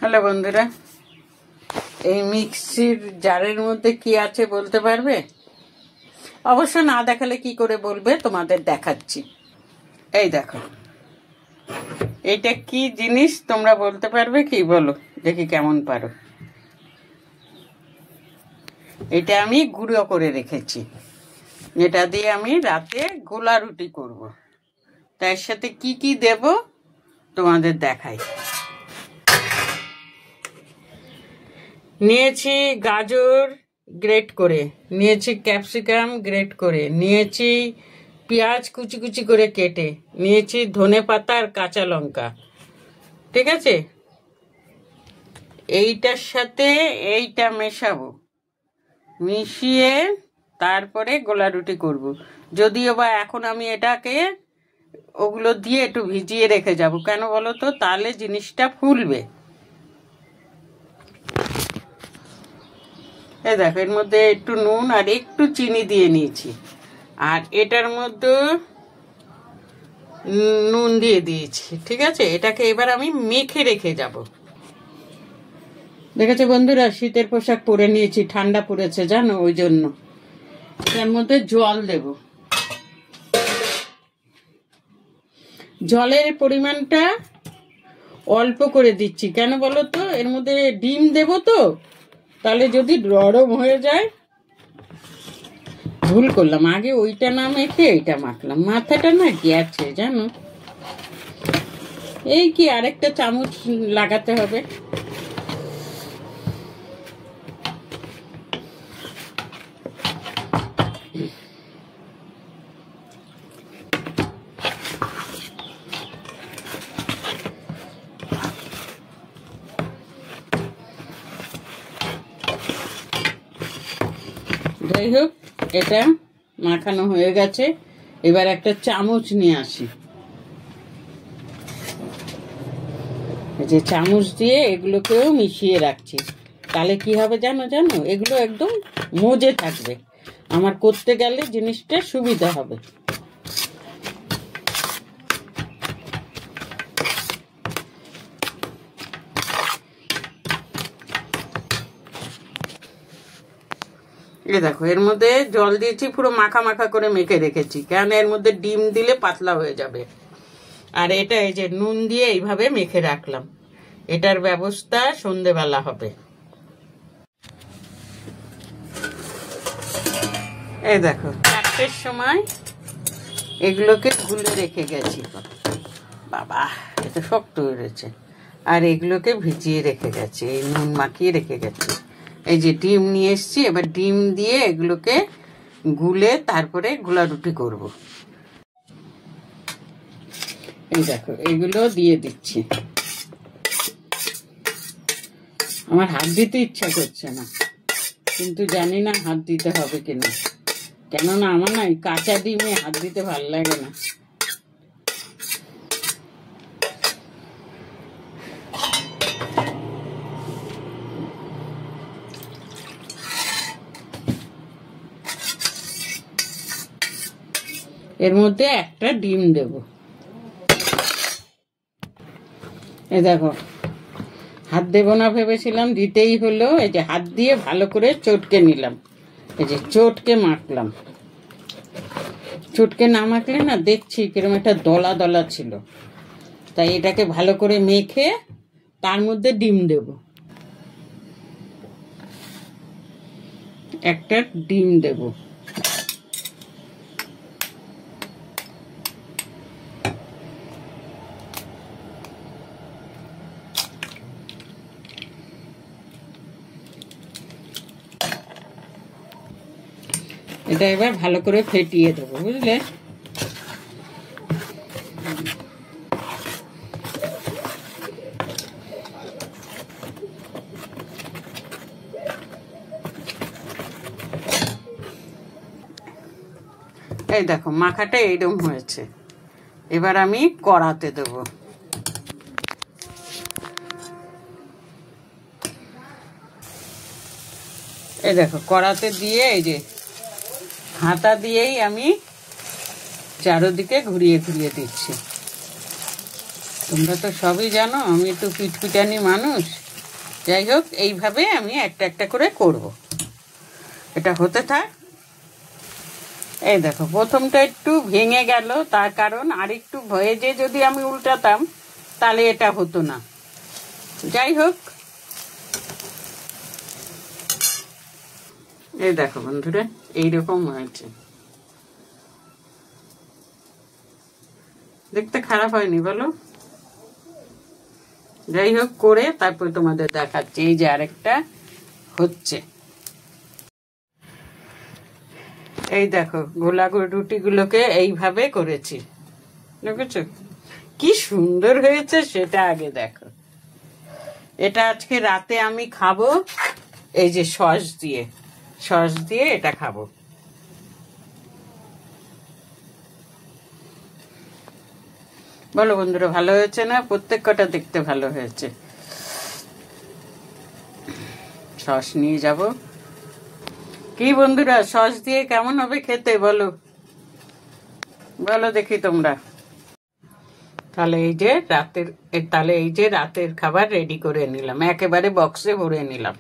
Hello বন্ধুরা, এই মিক্সির জারের মধ্যে কি আছে বলতে পারবে? অবশ্য না দেখালে কি করে বলবে, তোমাদের দেখাচ্ছি। এই দেখো, এইটা কি জিনিস তোমরা বলতে পারবে কি? বলো দেখি কেমন পারো। এটা আমি গুঁড়ো করে রেখেছি, এটা দিয়ে আমি রাতে গোলা রুটি করব। তার সাথে কি কি দেব তোমাদের দেখাই। নিয়েছি গাজর গ্রেট করে, নিয়েছি ক্যাপসিকাম গ্রেট করে, নিয়েছি পেঁয়াজ কুচি কুচি করে কেটে, নিয়েছি ধনে পাতা আর কাঁচা লঙ্কা। ঠিক আছে, এইটার সাথে এইটা মেশাবো, মিশিয়ে তারপরে গোলা রুটি করব। যদিও বা এখন আমি এটাকে ওগুলো দিয়ে একটু ভিজিয়ে রেখে যাব। কেন বলো তো? তাহলে জিনিসটা ফুলবে। এই দেখো, এর মধ্যে একটু নুন আর একটু চিনি দিয়ে নিয়েছি, আর এটার মধ্যে নুন দিয়ে দিয়েছি। ঠিক আছে, এটাকে এবার আমি মেখে রেখে যাব। দেখেছো বন্ধুরা, শীতের পোশাক পরে নিয়েছি, ঠান্ডা পড়েছে জানো, ওই জন্য। এর মধ্যে জল দেব, জলের পরিমাণটা অল্প করে দিচ্ছি। কেন বলো তো? এর মধ্যে ডিম দেব তো, তাহলে যদি নরম হয়ে যায়। ভুল করলাম, আগে ওইটা না মেখে এইটা মাখলাম, মাথাটা না গেছে জানো। এই কি আরেকটা চামচ লাগাতে হবে। যাই হোক, এটা মাখানো হয়ে গেছে। এবার একটা চামচ নিয়ে আসি, এই যে চামচ দিয়ে এগুলোকেও মিশিয়ে রাখছি। তাহলে কি হবে জানো, এগুলো একদম মজে থাকবে, আমার করতে গেলে জিনিসটা সুবিধা হবে। এই দেখো, এর মধ্যে জল দিয়েছি, পুরো মাখা মাখা করে মেখে রেখেছি, কেন এর মধ্যে ডিম দিলে পাতলা হয়ে যাবে। আর এটা এই যে নুন দিয়ে এইভাবে মেখে রাখলাম, এটার ব্যবস্থা সন্ধেবেলা হবে। এই দেখো, 4টের সময় এগুলোকে গুলে রেখে গেছি। বাবা, এটা শক্ত হয়ে রয়েছে। আর এগুলোকে ভিজিয়ে রেখে গেছি, এই নুন মাখিয়ে রেখে গেছি। এই যে ডিম নিয়ে এসছি, এবার ডিম দিয়ে এগুলোকে গুলে তারপরে গোলা রুটি করব। এই দেখো, এগুলো দিয়ে দিচ্ছি। আমার হাত দিতে ইচ্ছা করছে না, কিন্তু জানি না হাত দিতে হবে কিনা। কেননা আমার না কাঁচা ডিমে হাত দিতে ভালো লাগে না। এর মধ্যে একটা ডিম দেব। এই দেখো, হাত দেবো না ভেবেছিলাম, দিতেই হলো। এই যে হাত দিয়ে ভালো করে চটকে নিলাম, এই যে চটকে মাখলাম। চটকে না মাখলে না দেখছি কিরকম একটা দলা দলা ছিল, তাই এটাকে ভালো করে মেখে তার মধ্যে ডিম দেব। একটা ডিম দেব। এটা এবার ভালো করে ফেটিয়ে দেবো, বুঝলে? এই দেখো, মাখাটা এইরকম হয়েছে। এবার আমি কড়াতে দেব। এই দেখো, কড়াতে দিয়ে এই যে হাতা দিয়েই আমি চারদিকে ঘুরিয়ে ঘুরিয়ে দিচ্ছি। তোমরা তো সবই জানো, আমি একটু পিটপিটানি মানুষ, যাই হোক, এইভাবে আমি একটা একটা করে করব। এটা হতে থাক। এই দেখো, প্রথমটা একটু ভেঙে গেল, তার কারণ আর একটু ভেজে যদি আমি উল্টাতাম তাহলে এটা হতো না। যাই হোক, এই দেখো বন্ধুরা, এইরকম হয়েছে। দেখতে খারাপ হয়নি বলো? যাই হোক, করে তারপর তোমাদের দেখাচ্ছি। এই যে আরেকটা হচ্ছে, এই দেখো গোলা রুটিগুলোকে এইভাবে করেছি, দেখেছো কি সুন্দর হয়েছে? সেটা আগে দেখো। এটা আজকে রাতে আমি খাবো, এই যে সস দিয়ে এটা খাবো। বলো বন্ধুরা, ভালো হয়েছে না? প্রত্যেক কটা দেখতে ভালো হয়েছে। সস নিয়ে যাব। কি বন্ধুরা, সস দিয়ে কেমন হবে খেতে? বলো বলো দেখি তোমরা। তাহলে এই যে রাতের খাবার রেডি করে নিলাম, একেবারে বক্সে ভরে নিলাম।